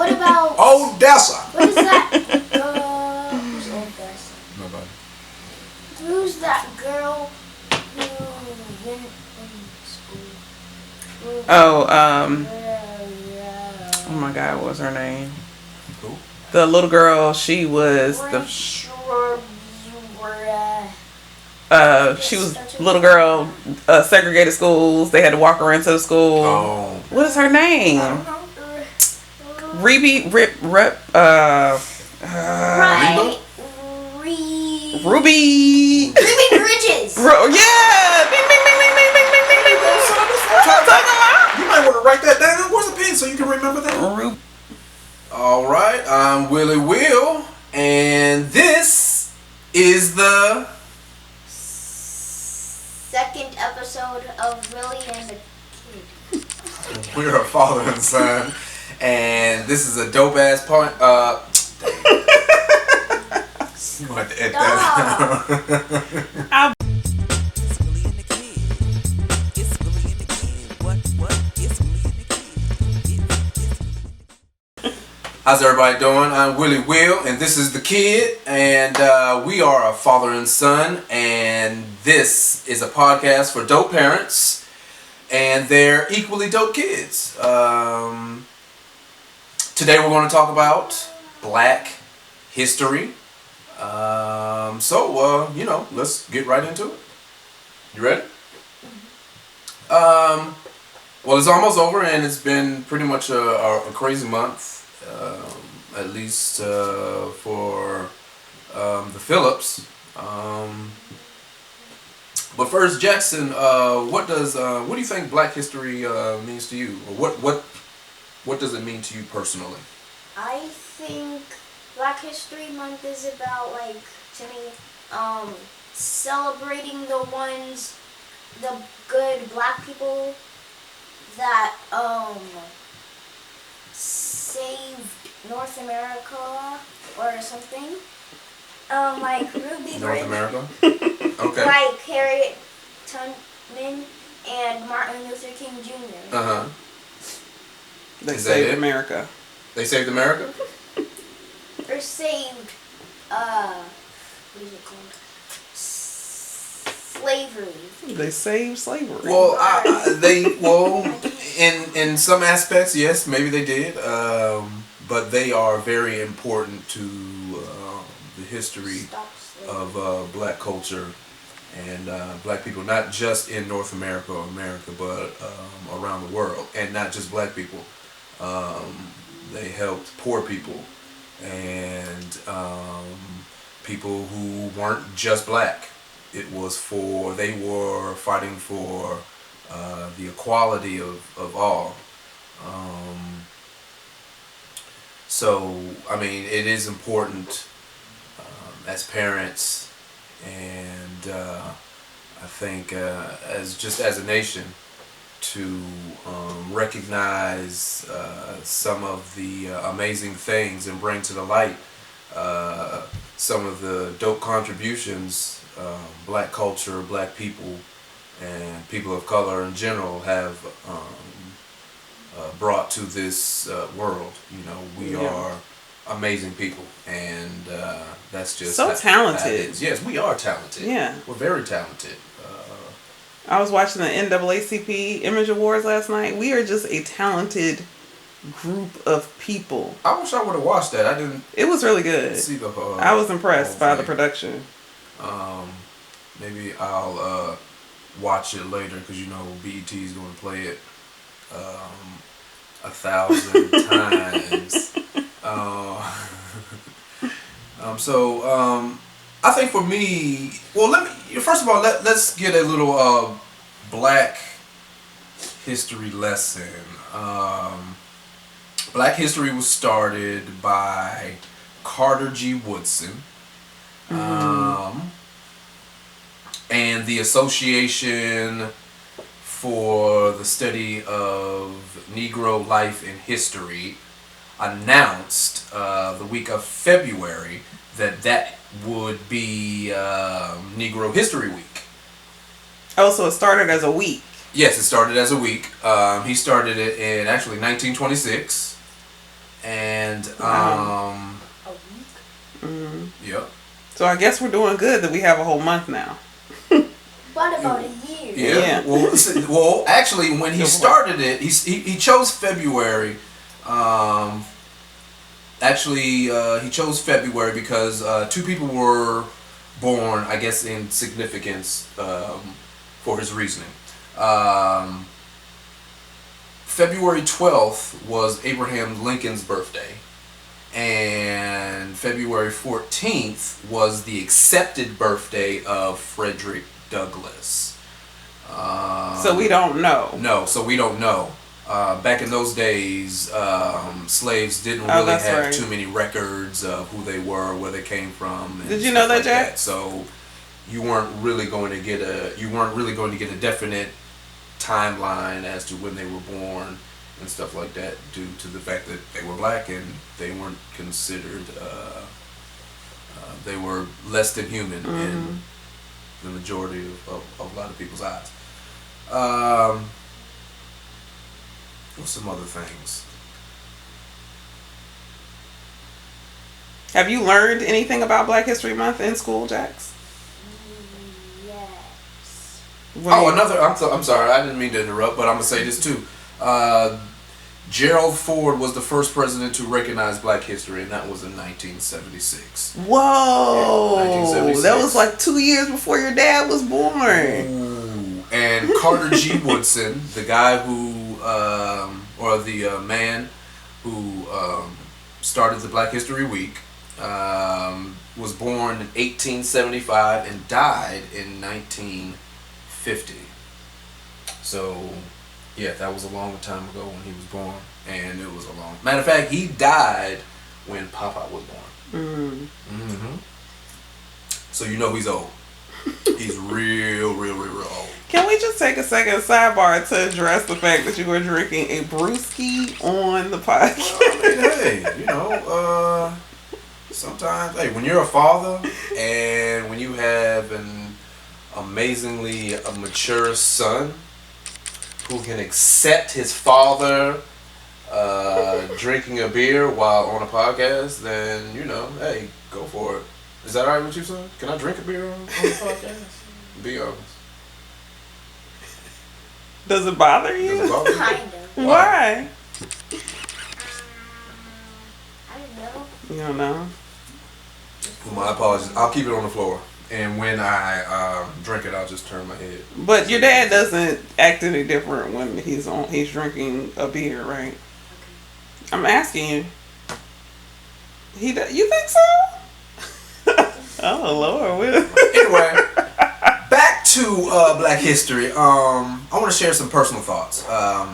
What about Odessa? What is that? Who's Odessa? Nobody. Who's that girl who went in school? Oh my God, what was her name? Who? The little girl. She was she was little girl. Segregated schools. They had to walk her into the school. Oh. What is her name? I don't know. Ruby Right. Ruby Bridges. Yeah. Bing, bing, bing, bing, bing, bing, bing, bing, bing. What I'm talking about? You might want to write that down. Where's the pen so you can remember that? All right, I'm Willie Will, and this is the second episode of Willie and the Kid. We're a father and son, and this is a dope ass point. You might have to edit that. How's everybody doing? I'm Willie Will, and this is the Kid, and we are a father and son, and this is a podcast for dope parents and their equally dope kids. Today we're going to talk about Black history. Let's get right into it. You ready? Well, it's almost over, and it's been pretty much a crazy month. At least for the Phillips. But first, Jackson, what do you think Black history means to you, or what does it mean to you personally? I think Black History Month is about, to me, celebrating the good Black people that saved North America or something. Like Ruby North Bridges. America? Okay. Like Harriet Tubman and Martin Luther King Jr. Uh-huh. They saved America. They saved America? Or saved, what is it called? Slavery. They saved slavery. Well, in some aspects, yes, maybe they did. But they are very important to the history of Black culture and Black people, not just in North America or America, but around the world, and not just Black people. They helped poor people and people who weren't just Black. It was they were fighting for the equality of all. It is important as parents, and I think as a nation, to recognize some of the amazing things and bring to the light some of the dope contributions Black culture, Black people, and people of color in general have brought to this world. We are amazing people, and that's just so talented. Yes, we are talented. Yeah, we're very talented. I was watching the NAACP Image Awards last night. We are just a talented group of people. I wish I would have watched that. I didn't. It was really good. See the I was impressed by the production. Maybe I'll watch it later, because BET is going to play it 1,000 times. I think for me, first of all, let's get a little Black history lesson. Black history was started by Carter G. Woodson. And the Association for the Study of Negro Life and History announced the week of February that would be Negro History Week. Oh, so it started as a week. Yes, it started as a week. He started it in actually 1926. And And A week? yep. So I guess we're doing good that we have a whole month now. What about a year? Yeah. Well, actually, when he started it, he chose February. He chose February because two people were born, I guess, in significance for his reasoning. February 12th was Abraham Lincoln's birthday, and February 14th was the accepted birthday of Frederick Douglass. So we don't know. No, so we don't know. Back in those days, slaves didn't really have too many records of who they were, where they came from. And did you know that, like Jack? So you weren't really going to get a definite timeline as to when they were born and stuff like that, due to the fact that they were black and they weren't considered. They were less than human in the majority of a lot of people's eyes. What's some other things? Have you learned anything about Black History Month in school, Jax? Yes. I'm sorry, I didn't mean to interrupt, but I'm gonna say this too. Gerald Ford was the first president to recognize Black history, and that was in 1976. Whoa! Yeah, 1976. That was like 2 years before your dad was born. Ooh. And Carter G. Woodson, the guy who, or the man who started the Black History Week, was born in 1875 and died in 1950. So, yeah, that was a long time ago when he was born, and it was a long. Matter of fact, he died when Papa was born. So you know he's old. He's real old. Can we just take a second sidebar to address the fact that you were drinking a brewski on the podcast? Well, I mean, hey, sometimes, when you're a father and when you have an amazingly mature son who can accept his father drinking a beer while on a podcast, then, hey, go for it. Is that all right with you, son? Can I drink a beer on the podcast? Be honest. Does it bother you? Does it bother you? Kind of. Why? I don't know. You don't know? Well, my apologies. I'll keep it on the floor. And when I drink it, I'll just turn my head. But your dad doesn't act any different when he's drinking a beer, right? I'm asking you. You think so? Oh Lord. Anyway, back to Black history. I want to share some personal thoughts. I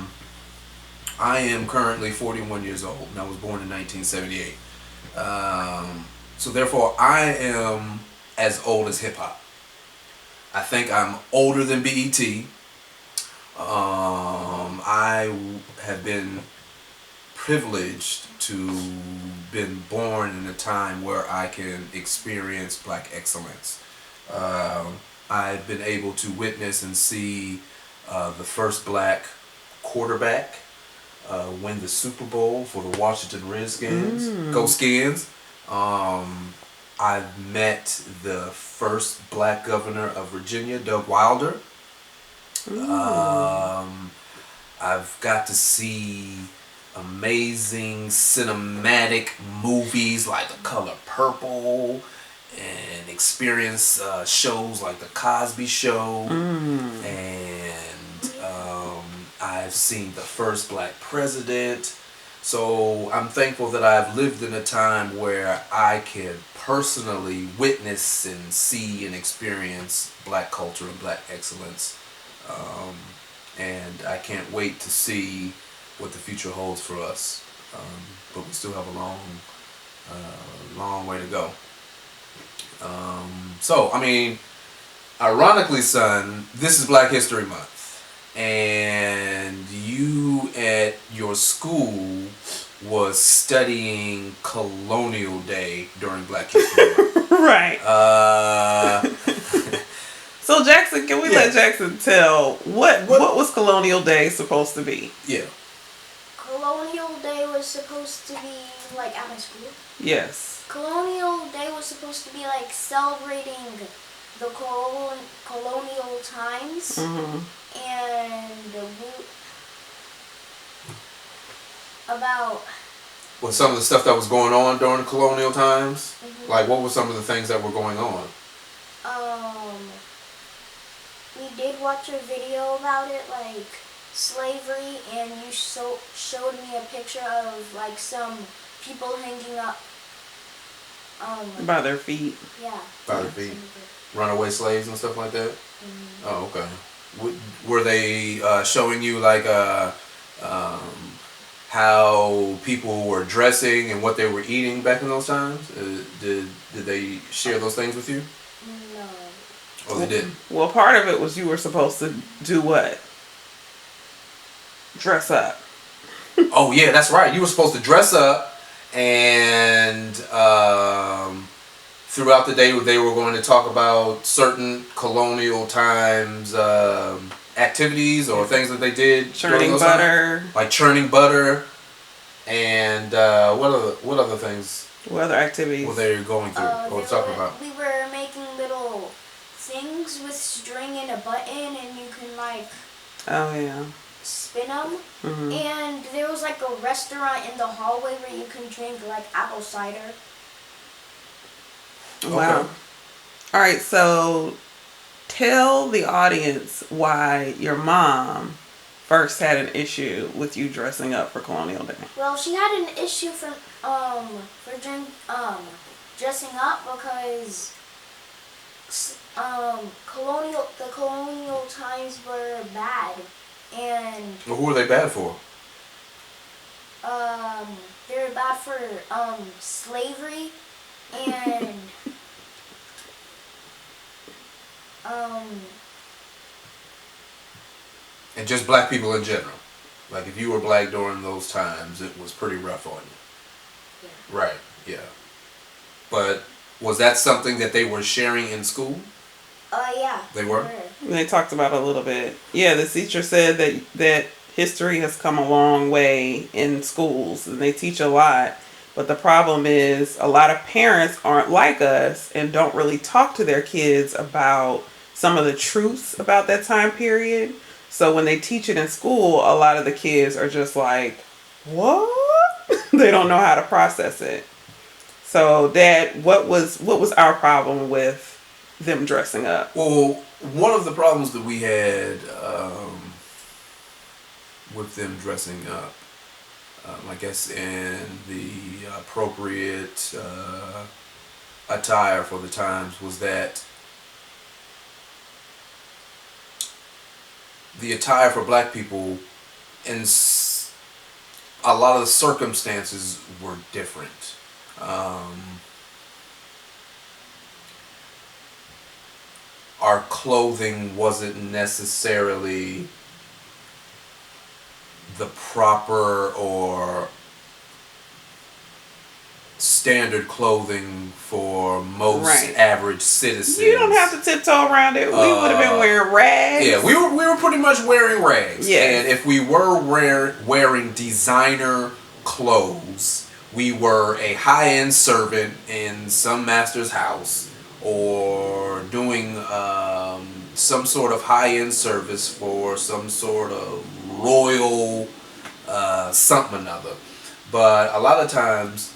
am currently 41 years old, and I was born in 1978. So therefore, I am as old as hip hop. I think I'm older than BET. I have been privileged to been born in a time where I can experience Black excellence. I've been able to witness and see the first Black quarterback win the Super Bowl for the Washington Redskins. Go Skins. I've met the first Black governor of Virginia, Doug Wilder. I've got to see amazing cinematic movies like The Color Purple, and experience shows like The Cosby Show, and I've seen the first Black president. So I'm thankful that I've lived in a time where I can personally witness and see and experience Black culture and Black excellence. And I can't wait to see what the future holds for us. But we still have a long way to go. So, ironically, son, this is Black History Month. And you at your school was studying Colonial Day during Black History Month. Right. So Jackson, can we let Jackson tell what was Colonial Day supposed to be? Yeah. Colonial Day was supposed to be like at my school. Yes. Colonial Day was supposed to be like celebrating the colonial times, and about Well, some of the stuff that was going on during the colonial times, like what were some of the things that were going on? We did watch a video about it, like slavery, and you showed me a picture of like some people hanging up. By their feet. Yeah. By their feet. Runaway slaves and stuff like that? Oh, okay. Were they showing you like how people were dressing and what they were eating back in those times? Did they share those things with you? No. Oh, they didn't? Well, part of it was you were supposed to do what? Dress up. Oh, yeah, that's right. You were supposed to dress up, and throughout the day they were going to talk about certain colonial times activities or things that they did. Churning butter. Like churning butter, and what other things? What other activities were they going through or talking about? We were making little things with string and a button, and you can like spin them. And there was like a restaurant in the hallway where you can drink like apple cider. Wow. Okay. All right, so tell the audience why your mom first had an issue with you dressing up for Colonial Day. Well, she had an issue for dressing up because the colonial times were bad, and Well, who were they bad for? they were bad for slavery and and just black people in general. Like if you were black during those times, it was pretty rough on you. Yeah. Right. Yeah. But was that something that they were sharing in school? Yeah. They were? They talked about it a little bit. Yeah, the teacher said that history has come a long way in schools, and they teach a lot. But the problem is a lot of parents aren't like us and don't really talk to their kids about some of the truths about that time period. So when they teach it in school, a lot of the kids are just like, what? They don't know how to process it. So Dad, what was our problem with them dressing up? Well, one of the problems that we had with them dressing up, I guess in the appropriate attire for the times, was that the attire for black people in a lot of the circumstances were different. Our clothing wasn't necessarily the proper or standard clothing for most average citizens. You don't have to tiptoe around it. We would have been wearing rags. Yeah, we were pretty much wearing rags. Yes. And if we were wearing designer clothes, we were a high-end servant in some master's house, or doing some sort of high-end service for some sort of royal something or another. But a lot of times,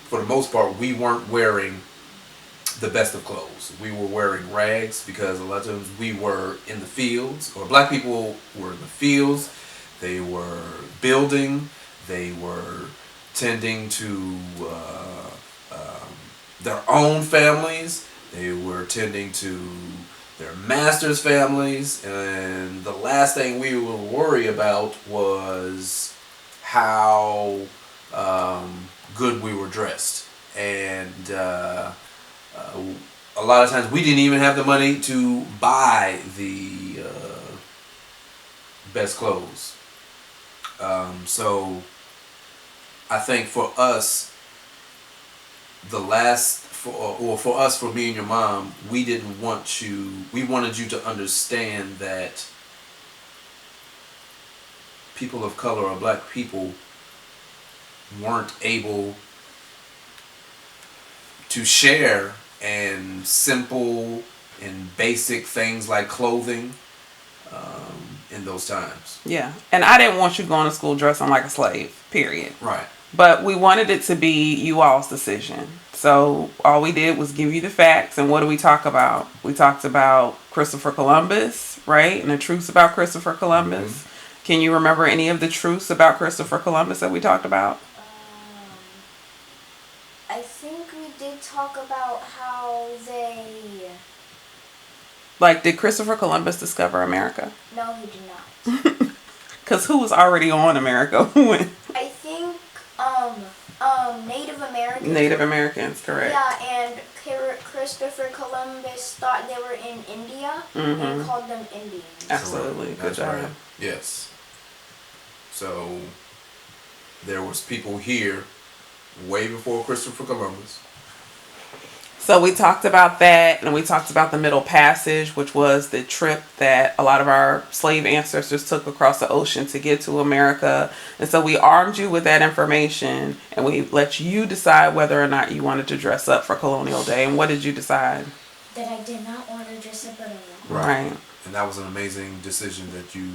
for the most part, we weren't wearing the best of clothes. We were wearing rags because a lot of times we were in the fields, or black people were in the fields. They were building. They were tending to their own families. They were tending to their masters' families. And the last thing we would worry about was how good we were dressed. And a lot of times we didn't even have the money to buy the best clothes. So I think for us, for me and your mom, we wanted you to understand that people of color or black people weren't able to share and simple and basic things like clothing in those times. Yeah. And I didn't want you going to school dressing like a slave, period. Right. But we wanted it to be you all's decision. So all we did was give you the facts. And what do we talk about? We talked about Christopher Columbus, right? And the truths about Christopher Columbus. Mm-hmm. Can you remember any of the truths about Christopher Columbus that we talked about? I think we did talk about how they... Like, did Christopher Columbus discover America? No, he did not. Because who was already on America? I think Native Americans. Native Americans, correct. Yeah, and Christopher Columbus thought they were in India and called them Indians. Absolutely. Good job. Right. Yes. So there was people here way before Christopher Columbus. So we talked about that, and we talked about the Middle Passage, which was the trip that a lot of our slave ancestors took across the ocean to get to America. And so we armed you with that information, and we let you decide whether or not you wanted to dress up for Colonial Day. And what did you decide? That I did not want to dress up at all. Right. And that was an amazing decision that you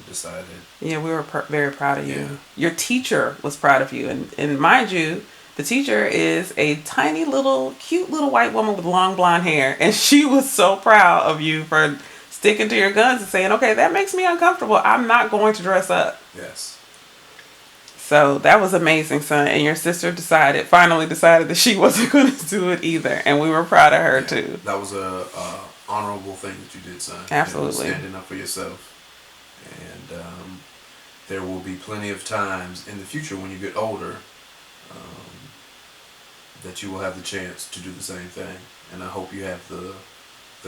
decided. Yeah, we were very proud of you. Yeah. Your teacher was proud of you. And mind you, the teacher is a tiny little, cute little white woman with long blonde hair. And she was so proud of you for sticking to your guns and saying, okay, that makes me uncomfortable. I'm not going to dress up. Yes. So that was amazing, son. And your sister finally decided that she wasn't going to do it either. And we were proud of her, too. That was a honorable thing that you did, son. Absolutely. Standing up for yourself. And there will be plenty of times in the future when you get older that you will have the chance to do the same thing. And I hope you have the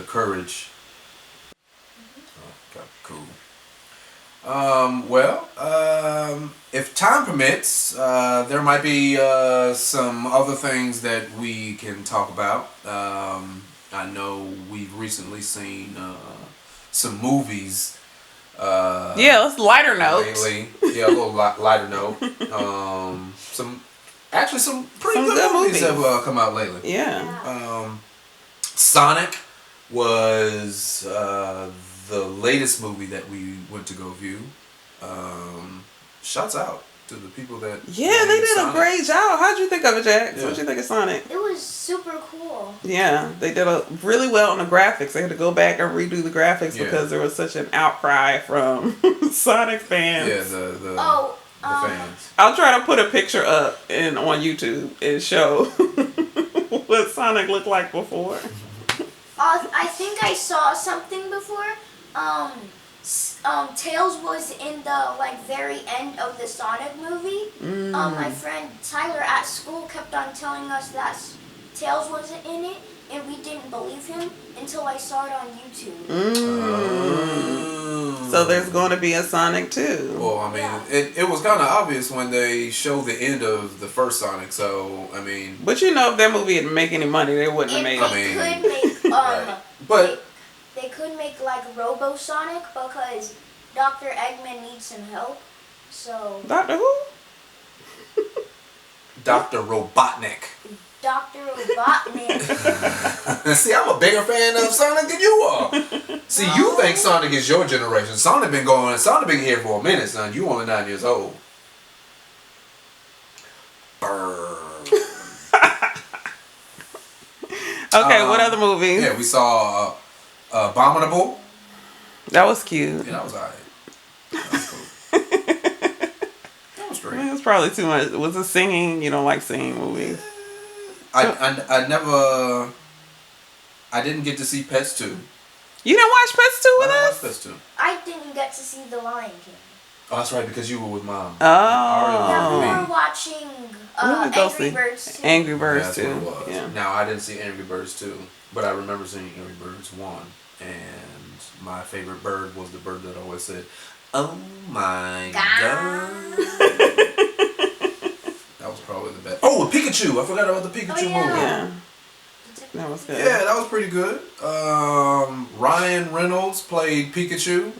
courage. Okay, cool. If time permits, there might be some other things that we can talk about. I know we've recently seen some movies. Yeah, let's lighter note. Lately. Yeah, a little lighter note. Some pretty good movies have come out lately. Yeah. Sonic was the latest movie that we went to go view. Shouts out to the people that they did Sonic. a great job. How'd you think of it, Jack? Yeah. What'd you think of Sonic? It was super cool. Yeah, they did really well on the graphics. They had to go back and redo the graphics because there was such an outcry from Sonic fans. Yeah, the fans. I'll try to put a picture up on YouTube and show what Sonic looked like before. I think I saw something before. Tails was in the very end of the Sonic movie. My friend Tyler at school kept on telling us that Tails wasn't in it, and we didn't believe him until I saw it on YouTube. So there's going to be a Sonic 2. Well, I mean, it was kind of obvious when they showed the end of the first Sonic. So I mean, but if that movie didn't make any money, they wouldn't have made it. They could make right. But they could make Robo Sonic because Dr. Eggman needs some help. So Doctor who? Dr. Robotnik. Dr. Robotnik. See, I'm a bigger fan of Sonic than you are. See, you think Sonic is your generation. Sonic been here for a minute, son. You only 9 years old. Burn. Okay, what other movies? Yeah, we saw Abominable. That was cute. Yeah, that was alright. That was cool. That was great. It was probably too much. Was it singing? You don't like singing movies? I didn't get to see Pets 2. You didn't watch Pets 2 with I us? watched Pets 2. I didn't get to see The Lion King. Oh, that's right, because you were with Mom. Yeah, we Oh. were watching Go Angry see Birds 2. Angry Birds Yeah, 2. that's what it was. Yeah. Now, I didn't see Angry Birds 2, but I remember seeing Angry Birds 1. And my favorite bird was the bird that always said, "Oh my God." That was probably the best. Oh, Pikachu! I forgot about the Pikachu movie. Yeah. That was good. Yeah, that was pretty good. Ryan Reynolds played Pikachu,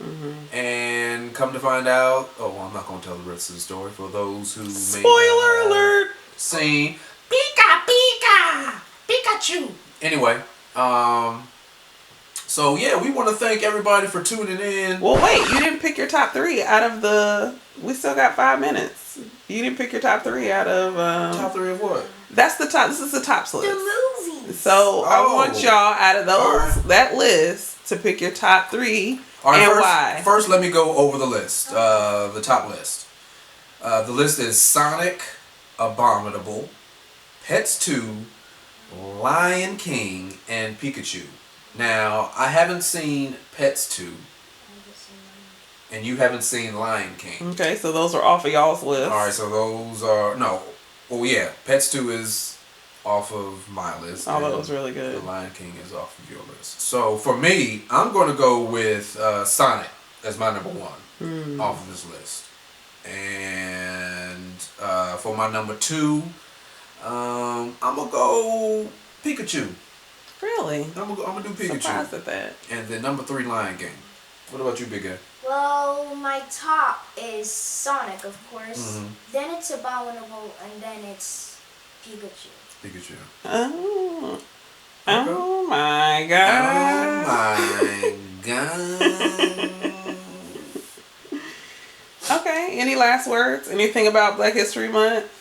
and come to find out, I'm not going to tell the rest of the story for those who may Spoiler not have alert! seen Pika Pika. not you. Anyway, so yeah, we want to thank everybody for tuning in. Well, wait, you didn't pick your top 3 out of the. We still got 5 minutes. You didn't pick your top 3 out of. Top 3 of what? That's the top. This is the tops list. The movies. So I want y'all out of those that list to pick your top 3 and why. First, let me go over the list. The top list. The list is Sonic, Abominable, Pets 2, Lion King, and Pikachu. Now, I haven't seen Pets 2, and you haven't seen Lion King. Okay, so those are off of y'all's list. Alright, so those are... No. Oh, yeah. Pets 2 is off of my list. Oh, that was really good. The Lion King is off of your list. So, for me, I'm going to go with Sonic as my number 1 off of this list. And for my number 2, I'm going to go Pikachu. Really? I'm gonna do Pikachu. Surprised at that. And then number 3, Lion King. What about you, Big Guy? Well, my top is Sonic, of course. Mm-hmm. Then it's Abominable, and then it's Pikachu. Pikachu. Oh. Okay. Oh my god. Oh my god. Okay, any last words? Anything about Black History Month?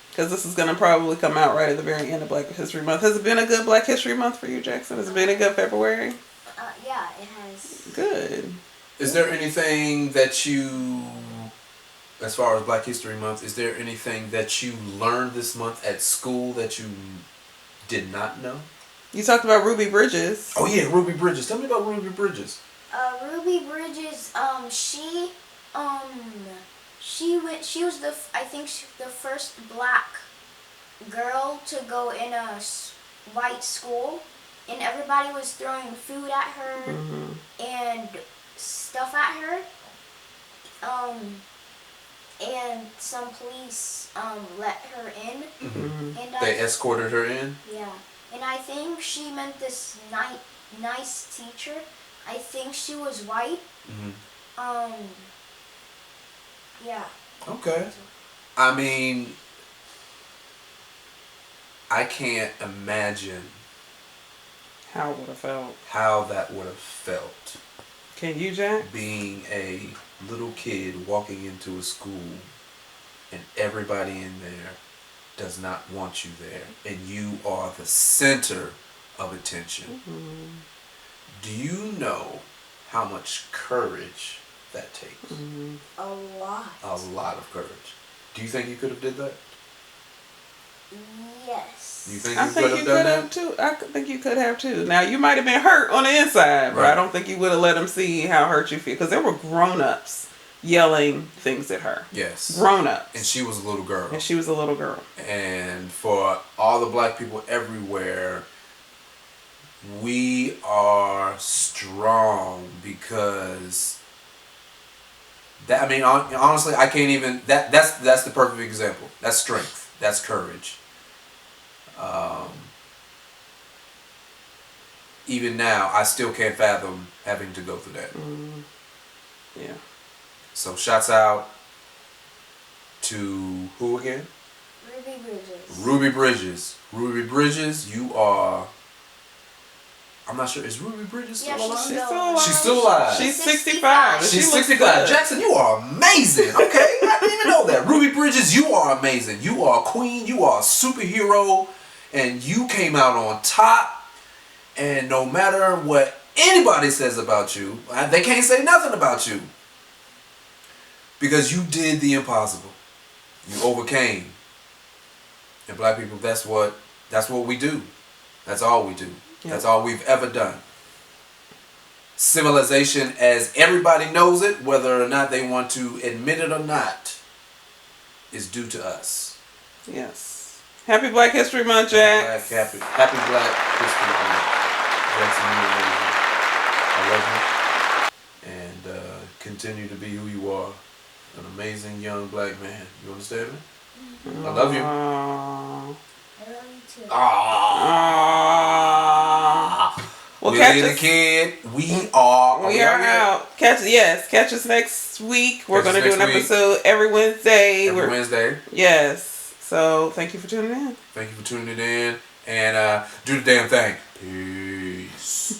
Because this is going to probably come out right at the very end of Black History Month. Has it been a good Black History Month for you, Jackson? Has it been a good February? Yeah, it has. Good. Is there anything that you, as far as Black History Month, is there anything that you learned this month at school that you did not know? You talked about Ruby Bridges. Oh yeah, Ruby Bridges. Tell me about Ruby Bridges. Ruby Bridges, she was the first black girl to go in a white school, and everybody was throwing food at her and stuff at her. And some police let her in. And they escorted her in? Yeah. And I think she met this nice teacher. I think she was white. Yeah. Okay. I mean, I can't imagine How it would have felt. how that would have felt. Can you, Jack? Being a little kid walking into a school and everybody in there does not want you there, and you are the center of attention. Do you know how much courage that takes? A lot. A lot of courage. Do you think you could have did that? Yes. You think I you think could you have done could that? have too. I think you could have too. Now you might have been hurt on the inside, but Right. I don't think you would have let them see how hurt you feel, because there were grown-ups yelling things at her. Yes. Grown-ups. And she was a little girl. And she was a little girl. And for all the black people everywhere, we are strong because that, I mean, honestly, I can't even, that's the perfect example. That's strength. That's courage. Even now, I still can't fathom having to go through that. Yeah. So shouts out to who again? Ruby Bridges. Ruby Bridges. Ruby Bridges, you are... I'm not sure. Is Ruby Bridges still alive? She's still alive. She's still alive. She's 65. She's She looks 65. good. Jackson, you are amazing. Okay? I didn't even know that. Ruby Bridges, you are amazing. You are a queen. You are a superhero. And you came out on top. And no matter what anybody says about you, they can't say nothing about you. Because you did the impossible. You overcame. And black people, that's what we do. That's all we do. Yep. That's all we've ever done. Civilization, as everybody knows it, whether or not they want to admit it or not, is due to us. Yes. Happy Black History Month, Jack. Happy Black History Month. Jackson, you're amazing. I love you. And continue to be who you are. An amazing young black man. You understand me? I love you. Aww. I love you too. Well, Willie the Kid, we are out. Catch us next week. We're going to do an episode every Wednesday. Wednesday. Yes. So thank you for tuning in. Thank you for tuning in. And Do the damn thing. Peace.